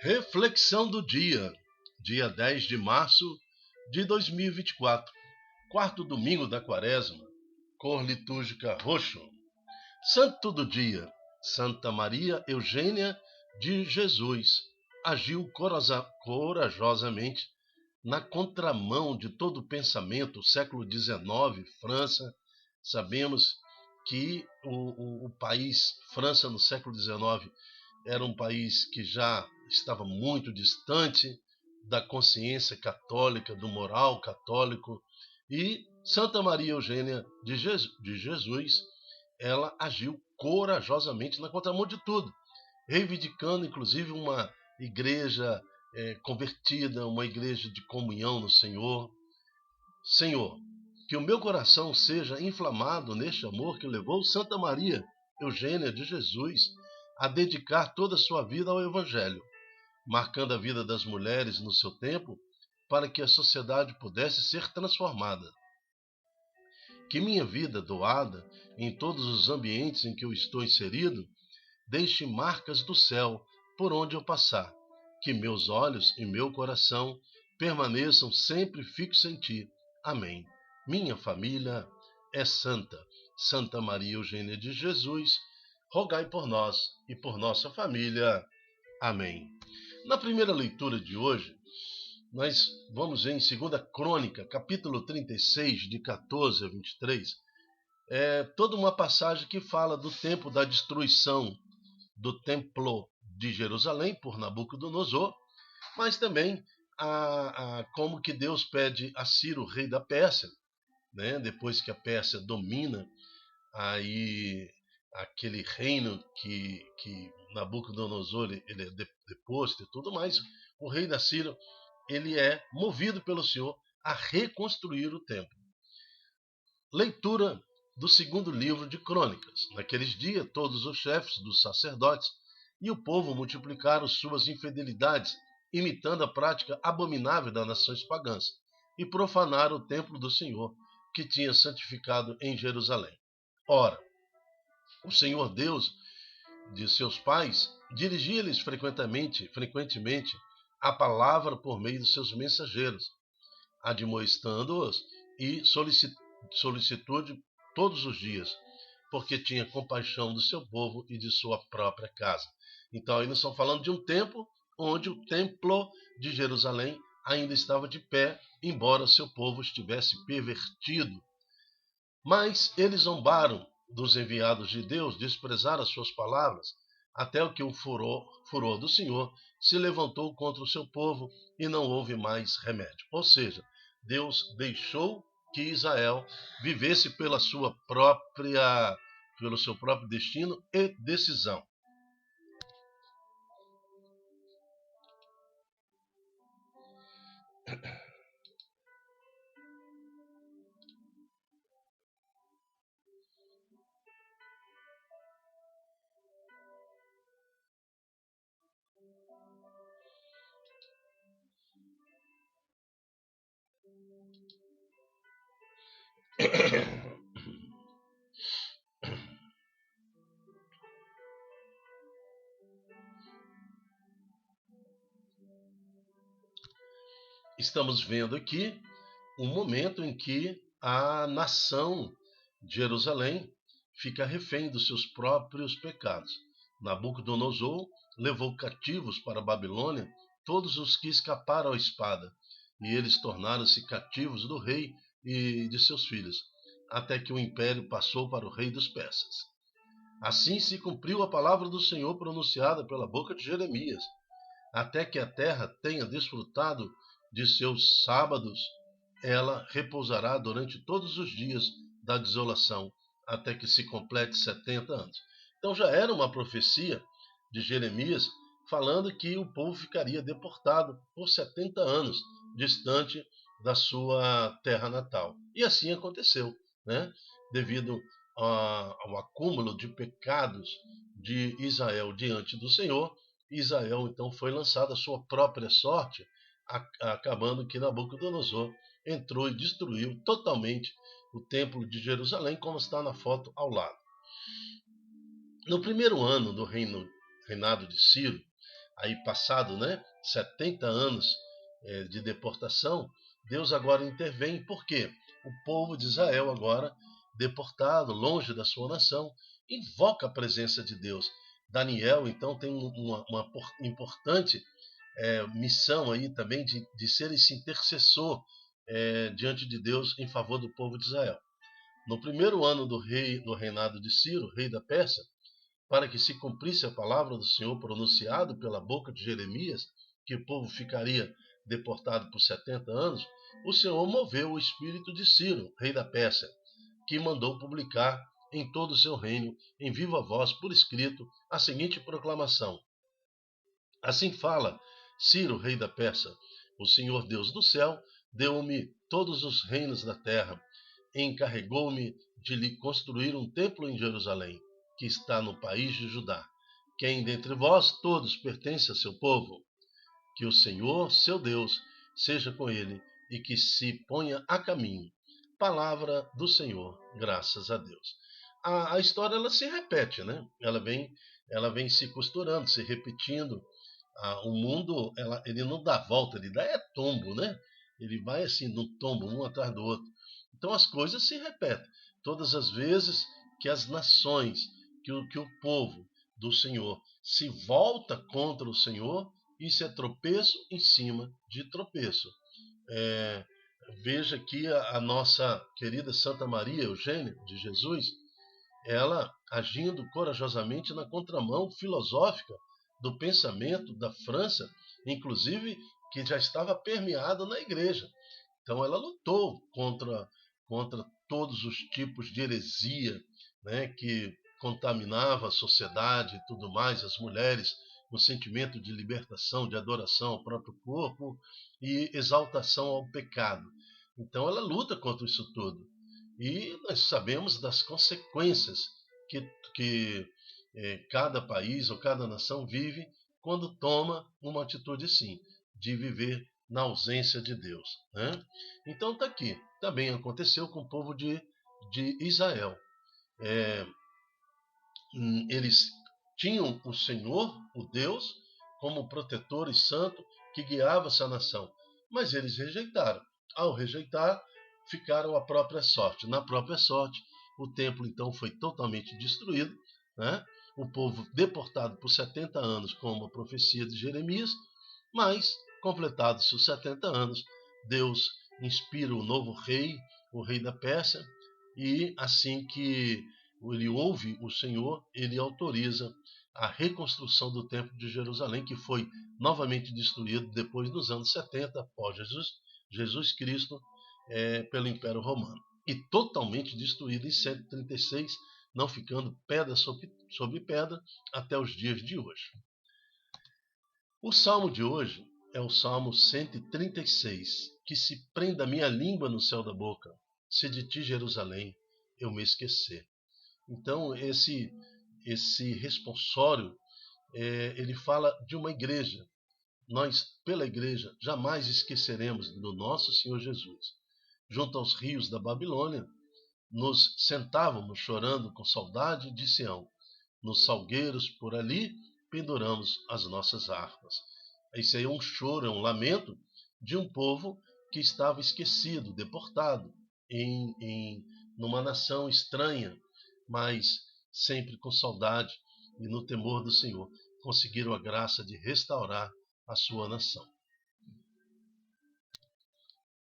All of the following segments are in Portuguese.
Reflexão do dia 10 de março de 2024, quarto domingo da quaresma, cor litúrgica roxo. Santo do dia, Santa Maria Eugênia de Jesus, agiu corajosamente na contramão de todo o pensamento, século XIX, França. Sabemos que o país França no século XIX era um país que já estava muito distante da consciência católica, do moral católico, e Santa Maria Eugênia de Jesus, ela agiu corajosamente na contramão de tudo, reivindicando inclusive uma igreja convertida, uma igreja de comunhão no Senhor. Senhor, que o meu coração seja inflamado neste amor que levou Santa Maria Eugênia de Jesus a dedicar toda a sua vida ao Evangelho, marcando a vida das mulheres no seu tempo para que a sociedade pudesse ser transformada. Que minha vida doada em todos os ambientes em que eu estou inserido deixe marcas do céu por onde eu passar. Que meus olhos e meu coração permaneçam sempre fixos em Ti. Amém. Minha família é santa. Santa Maria Eugênia de Jesus, rogai por nós e por nossa família. Amém. Na primeira leitura de hoje, nós vamos ver em 2 Crônica, capítulo 36, de 14 a 23, toda uma passagem que fala do tempo da destruição do templo de Jerusalém por Nabucodonosor, mas também como que Deus pede a Ciro, rei da Pérsia, né, depois que a Pérsia domina aí aquele reino que Nabucodonosor ele é deposto e tudo mais, o rei da Síria ele é movido pelo Senhor a reconstruir o templo. Leitura do segundo livro de Crônicas. Naqueles dias, todos os chefes dos sacerdotes e o povo multiplicaram suas infidelidades, imitando a prática abominável das nações pagãs, e profanaram o templo do Senhor, que tinha santificado em Jerusalém. Ora, o Senhor Deus de seus pais dirigia-lhes frequentemente a palavra por meio dos seus mensageiros, admoestando-os e solicitude todos os dias, porque tinha compaixão do seu povo e de sua própria casa. Então, aí nós estamos falando de um tempo onde o templo de Jerusalém ainda estava de pé, embora seu povo estivesse pervertido. Mas eles zombaram dos enviados de Deus, desprezaram as suas palavras, até que o furor do Senhor se levantou contra o seu povo e não houve mais remédio. Ou seja, Deus deixou que Israel vivesse pelo seu próprio destino e decisão. Estamos vendo aqui um momento em que a nação de Jerusalém fica refém dos seus próprios pecados. Nabucodonosor levou cativos para a Babilônia todos os que escaparam à espada, e eles tornaram-se cativos do rei e de seus filhos, até que o império passou para o rei dos persas. Assim se cumpriu a palavra do Senhor pronunciada pela boca de Jeremias, até que a terra tenha desfrutado de seus sábados, ela repousará durante todos os dias da desolação, até que se complete 70 anos. Então já era uma profecia de Jeremias falando que o povo ficaria deportado por 70 anos, distante da sua terra natal. E assim aconteceu, né? Devido ao acúmulo de pecados de Israel diante do Senhor, Israel então foi lançado à sua própria sorte, acabando que Nabucodonosor entrou e destruiu totalmente o templo de Jerusalém, como está na foto ao lado. No primeiro ano do reinado de Ciro, aí passado, né, 70 anos de deportação, Deus agora intervém. Por quê? O povo de Israel agora, deportado, longe da sua nação, invoca a presença de Deus. Daniel, então, tem uma importante missão aí também de ser esse intercessor diante de Deus em favor do povo de Israel. No primeiro ano do reinado de Ciro, rei da Pérsia, para que se cumprisse a palavra do Senhor pronunciado pela boca de Jeremias, que o povo ficaria deportado por 70 anos, o Senhor moveu o espírito de Ciro, rei da Pérsia, que mandou publicar em todo o seu reino, em viva voz, por escrito, a seguinte proclamação: Assim fala Ciro, rei da Pérsia: O Senhor Deus do céu deu-me todos os reinos da terra, e encarregou-me de lhe construir um templo em Jerusalém, que está no país de Judá. Quem dentre vós todos pertence a seu povo? Que o Senhor, seu Deus, seja com ele e que se ponha a caminho. Palavra do Senhor, graças a Deus. A história ela se repete, né? Ela vem se costurando, se repetindo. O mundo ele não dá volta, ele dá tombo, né? Ele vai assim no tombo, um atrás do outro. Então as coisas se repetem. Todas as vezes que as nações, que o povo do Senhor se volta contra o Senhor, isso é tropeço em cima de tropeço. Veja que a nossa querida Santa Maria Eugênia de Jesus, ela agindo corajosamente na contramão filosófica do pensamento da França, inclusive que já estava permeada na igreja. Então ela lutou contra todos os tipos de heresia, né, que contaminava a sociedade e tudo mais, as mulheres, no sentimento de libertação, de adoração ao próprio corpo e exaltação ao pecado. Então ela luta contra isso tudo. E nós sabemos das consequências que cada país ou cada nação vive quando toma uma atitude assim, de viver na ausência de Deus. Né? Então está aqui. Também aconteceu com o povo de Israel. Eles tinham o Senhor, o Deus, como protetor e santo que guiava essa nação. Mas eles rejeitaram. Ao rejeitar, ficaram à própria sorte. Na própria sorte, o templo então foi totalmente destruído, né? O povo deportado por 70 anos, como a profecia de Jeremias, mas, completados os 70 anos, Deus inspira o novo rei, o rei da Pérsia, e assim que ele ouve o Senhor, ele autoriza a reconstrução do templo de Jerusalém, que foi novamente destruído depois dos anos 70 após Jesus Cristo, pelo Império Romano. E totalmente destruído em 136, não ficando pedra sobre pedra até os dias de hoje. O salmo de hoje é o Salmo 136, que se prenda a minha língua no céu da boca, se de ti, Jerusalém, eu me esquecer. Então, esse responsório, ele fala de uma igreja. Nós, pela igreja, jamais esqueceremos do nosso Senhor Jesus. Junto aos rios da Babilônia, nos sentávamos chorando com saudade de Sião. Nos salgueiros por ali, penduramos as nossas harpas. Isso aí é um choro, é um lamento de um povo que estava esquecido, deportado numa nação estranha, mas sempre com saudade e no temor do Senhor, conseguiram a graça de restaurar a sua nação.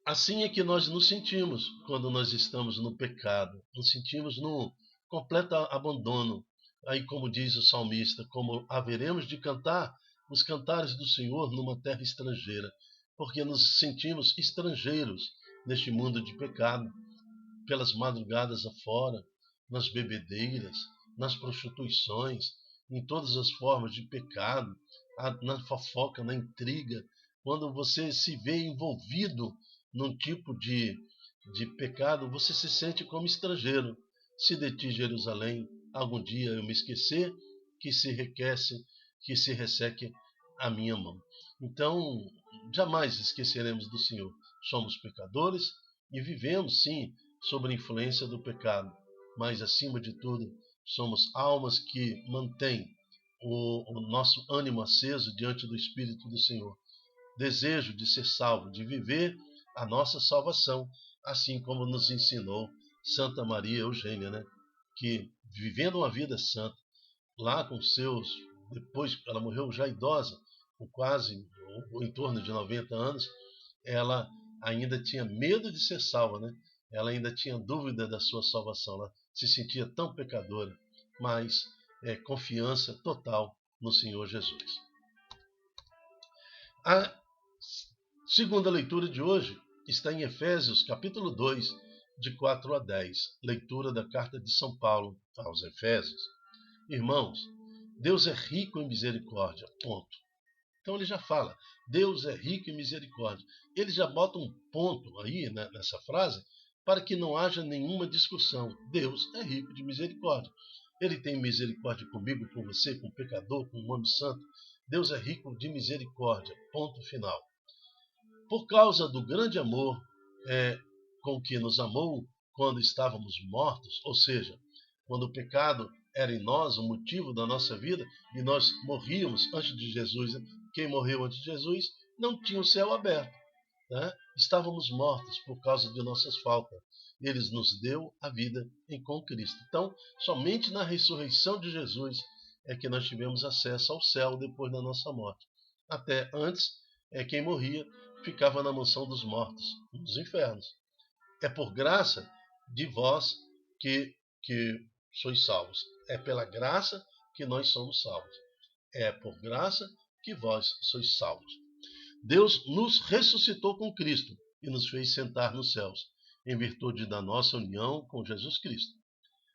Assim é que nós nos sentimos quando nós estamos no pecado, nos sentimos no completo abandono. Aí, como diz o salmista, como haveremos de cantar os cantares do Senhor numa terra estrangeira, porque nos sentimos estrangeiros neste mundo de pecado, pelas madrugadas afora, nas bebedeiras, nas prostituições, em todas as formas de pecado, na fofoca, na intriga, quando você se vê envolvido num tipo de pecado, você se sente como estrangeiro. Se de ti, Jerusalém, algum dia eu me esquecer, que se resseque a minha mão. Então, jamais esqueceremos do Senhor. Somos pecadores e vivemos, sim, sob a influência do pecado, mas, acima de tudo, somos almas que mantêm o nosso ânimo aceso diante do Espírito do Senhor. Desejo de ser salvo, de viver a nossa salvação, assim como nos ensinou Santa Maria Eugênia, né? Que vivendo uma vida santa, lá com seus, depois ela morreu já idosa, com quase ou em torno de 90 anos, ela ainda tinha medo de ser salva, né? Ela ainda tinha dúvida da sua salvação, ela se sentia tão pecadora, mas confiança total no Senhor Jesus. A segunda leitura de hoje está em Efésios, capítulo 2, de 4 a 10, leitura da carta de São Paulo aos Efésios. Irmãos, Deus é rico em misericórdia, ponto. Então ele já fala, Deus é rico em misericórdia. Ele já bota um ponto aí, né, nessa frase, para que não haja nenhuma discussão. Deus é rico de misericórdia. Ele tem misericórdia comigo, com você, com o pecador, com o homem santo. Deus é rico de misericórdia, ponto final. Por causa do grande amor com que nos amou quando estávamos mortos, ou seja, quando o pecado era em nós o motivo da nossa vida e nós morríamos antes de Jesus. Quem morreu antes de Jesus não tinha o céu aberto, né? Estávamos mortos por causa de nossas faltas. Ele nos deu a vida com Cristo. Então, somente na ressurreição de Jesus é que nós tivemos acesso ao céu depois da nossa morte. Até antes, quem morria ficava na mansão dos mortos, nos infernos. É por graça de vós que sois salvos. É pela graça que nós somos salvos. É por graça que vós sois salvos. Deus nos ressuscitou com Cristo e nos fez sentar nos céus, em virtude da nossa união com Jesus Cristo.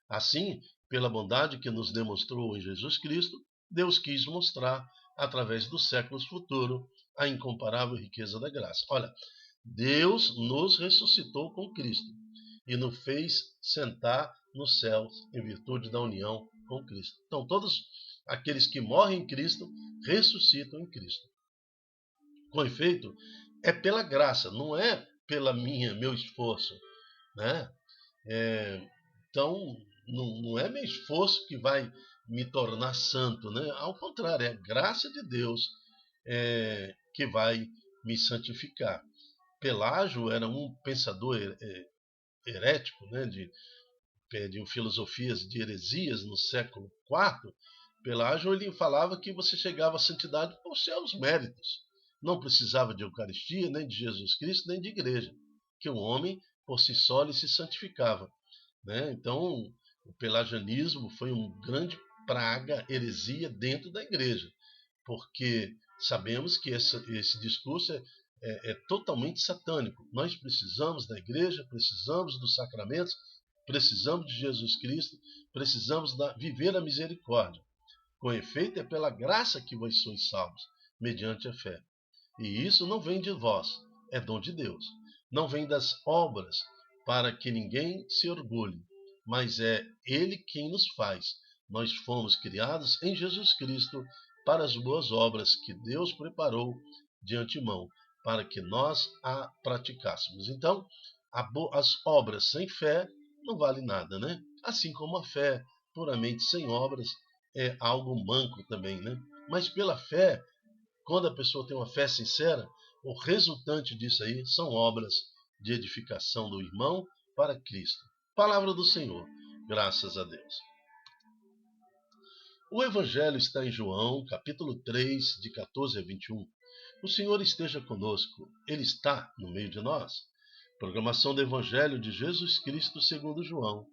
Assim, pela bondade que nos demonstrou em Jesus Cristo, Deus quis mostrar, através dos séculos futuros, a incomparável riqueza da graça. Olha, Deus nos ressuscitou com Cristo e nos fez sentar nos céus em virtude da união com Cristo. Então, todos aqueles que morrem em Cristo ressuscitam em Cristo. Com efeito, é pela graça, não é pela meu esforço, né? Então, não é meu esforço que vai me tornar santo, né? Ao contrário, é a graça de Deus que vai me santificar. Pelágio era um pensador herético, né? de filosofias de heresias no século IV. Pelágio ele falava que você chegava à santidade por seus méritos. Não precisava de Eucaristia, nem de Jesus Cristo, nem de igreja. Que o homem, por si só, ele se santificava, né? Então, o pelagianismo foi uma grande praga, heresia dentro da igreja. Porque sabemos que esse discurso é totalmente satânico. Nós precisamos da igreja, precisamos dos sacramentos, precisamos de Jesus Cristo, precisamos viver a misericórdia. Com efeito, é pela graça que vós sois salvos, mediante a fé. E isso não vem de vós, é dom de Deus. Não vem das obras, para que ninguém se orgulhe, mas é Ele quem nos faz. Nós fomos criados em Jesus Cristo para as boas obras que Deus preparou de antemão, para que nós a praticássemos. Então, as obras sem fé não valem nada, né? Assim como a fé puramente sem obras é algo manco também, né? Mas pela fé, quando a pessoa tem uma fé sincera, o resultante disso aí são obras de edificação do irmão para Cristo. Palavra do Senhor, graças a Deus. O Evangelho está em João, capítulo 3, de 14 a 21. O Senhor esteja conosco, Ele está no meio de nós. Proclamação do Evangelho de Jesus Cristo segundo João.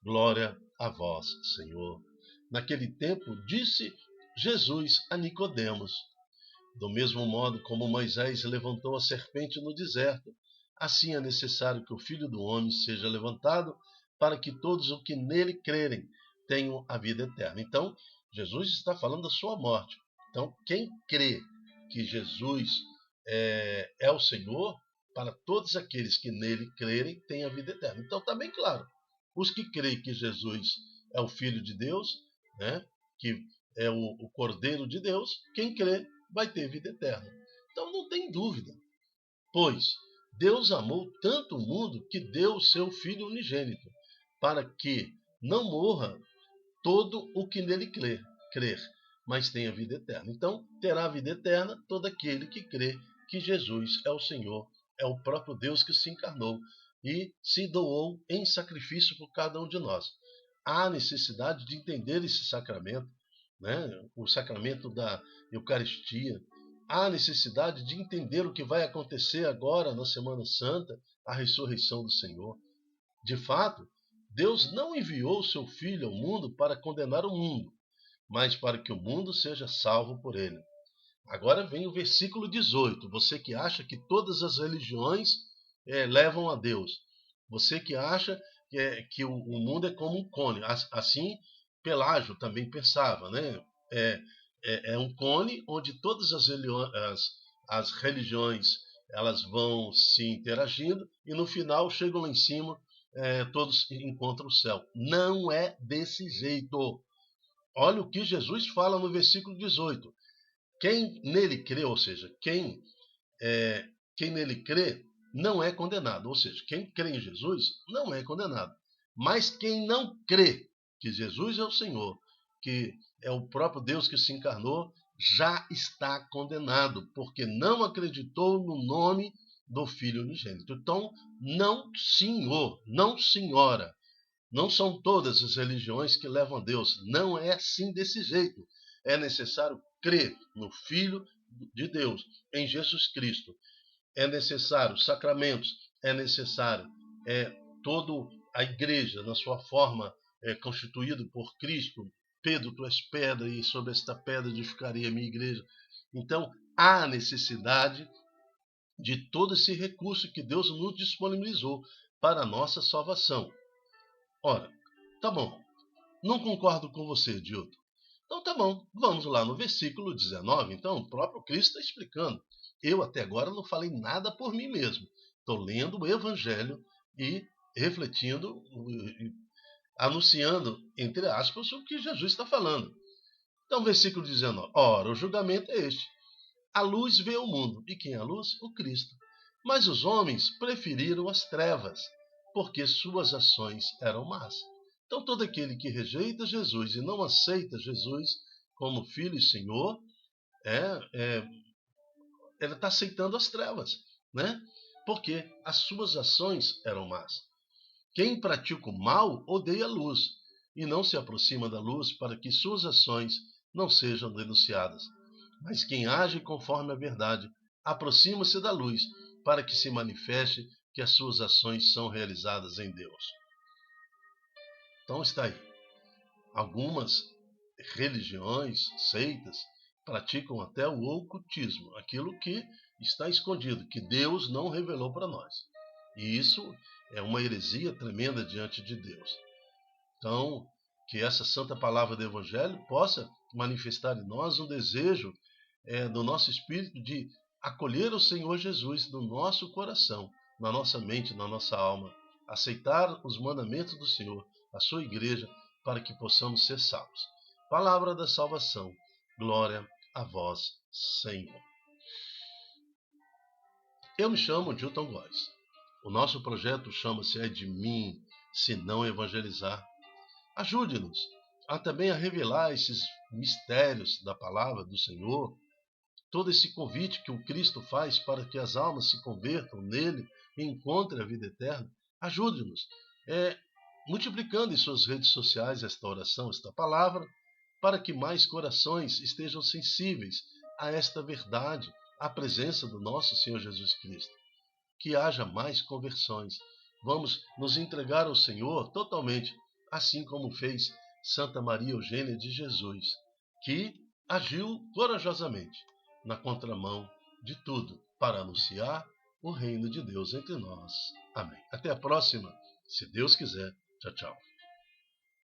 Glória a vós, Senhor. Naquele tempo, disse Jesus a Nicodemos: do mesmo modo como Moisés levantou a serpente no deserto, assim é necessário que o Filho do Homem seja levantado, para que todos os que nele crerem tenham a vida eterna. Então, Jesus está falando da sua morte. Então, quem crê que Jesus é o Senhor, para todos aqueles que nele crerem, têm a vida eterna. Então, está bem claro. Os que creem que Jesus é o Filho de Deus, né, que é o Cordeiro de Deus, quem crê vai ter vida eterna. Então não tem dúvida, pois Deus amou tanto o mundo que deu o seu Filho unigênito, para que não morra todo o que nele crer, mas tem a vida eterna. Então, terá a vida eterna todo aquele que crê que Jesus é o Senhor, é o próprio Deus que se encarnou e se doou em sacrifício por cada um de nós. Há necessidade de entender esse sacramento, né? O sacramento da Eucaristia. Há necessidade de entender o que vai acontecer agora na Semana Santa, a ressurreição do Senhor. De fato, Deus não enviou o seu Filho ao mundo para condenar o mundo, mas para que o mundo seja salvo por ele. Agora vem o versículo 18. Você que acha que todas as religiões levam a Deus. Você que acha que o mundo é como um cone. Assim, Pelágio também pensava, né? É um cone onde todas as religiões elas vão se interagindo e no final chegam lá em cima, todos encontram o céu. Não é desse jeito. Olha o que Jesus fala no versículo 18. Quem nele crê, ou seja, quem nele crê, não é condenado. Ou seja, quem crê em Jesus não é condenado. Mas quem não crê que Jesus é o Senhor, que é o próprio Deus que se encarnou, já está condenado, porque não acreditou no nome do Filho unigênito. Então, não, senhor, não, senhora. Não são todas as religiões que levam a Deus. Não é assim desse jeito. É necessário crer no Filho de Deus, em Jesus Cristo. É necessário sacramentos. É necessário toda a igreja, na sua forma constituída por Cristo. Pedro, tu és pedra, e sobre esta pedra edificarei a minha igreja. Então, há necessidade de todo esse recurso que Deus nos disponibilizou para a nossa salvação. Ora, tá bom, não concordo com você, Dilton. Então tá bom, vamos lá no versículo 19. Então, o próprio Cristo está explicando. Eu até agora não falei nada por mim mesmo. Estou lendo o Evangelho e refletindo, anunciando, entre aspas, o que Jesus está falando. Então, versículo 19. Ora, o julgamento é este. A luz veio ao mundo. E quem é a luz? O Cristo. Mas os homens preferiram as trevas, porque suas ações eram más. Então, todo aquele que rejeita Jesus e não aceita Jesus como Filho e Senhor, ele está aceitando as trevas, né? Porque as suas ações eram más. Quem pratica o mal odeia a luz e não se aproxima da luz para que suas ações não sejam denunciadas. Mas quem age conforme a verdade aproxima-se da luz para que se manifeste que as suas ações são realizadas em Deus. Então está aí. Algumas religiões, seitas, praticam até o ocultismo, aquilo que está escondido, que Deus não revelou para nós. E isso é uma heresia tremenda diante de Deus. Então, que essa santa palavra do Evangelho possa manifestar em nós um desejo do nosso espírito de acolher o Senhor Jesus no nosso coração, na nossa mente, na nossa alma, aceitar os mandamentos do Senhor, a sua igreja, para que possamos ser salvos. Palavra da salvação. Glória a vós, Senhor. Eu me chamo Dilton Góes. O nosso projeto chama-se É de Mim, se não evangelizar. Ajude-nos também a revelar esses mistérios da palavra do Senhor, todo esse convite que o Cristo faz para que as almas se convertam nele e encontrem a vida eterna. Ajude-nos, multiplicando em suas redes sociais esta oração, esta palavra, para que mais corações estejam sensíveis a esta verdade, à presença do nosso Senhor Jesus Cristo. Que haja mais conversões. Vamos nos entregar ao Senhor totalmente, assim como fez Santa Maria Eugênia de Jesus, que agiu corajosamente na contramão de tudo para anunciar o reino de Deus entre nós. Amém. Até a próxima, se Deus quiser. Tchau, tchau.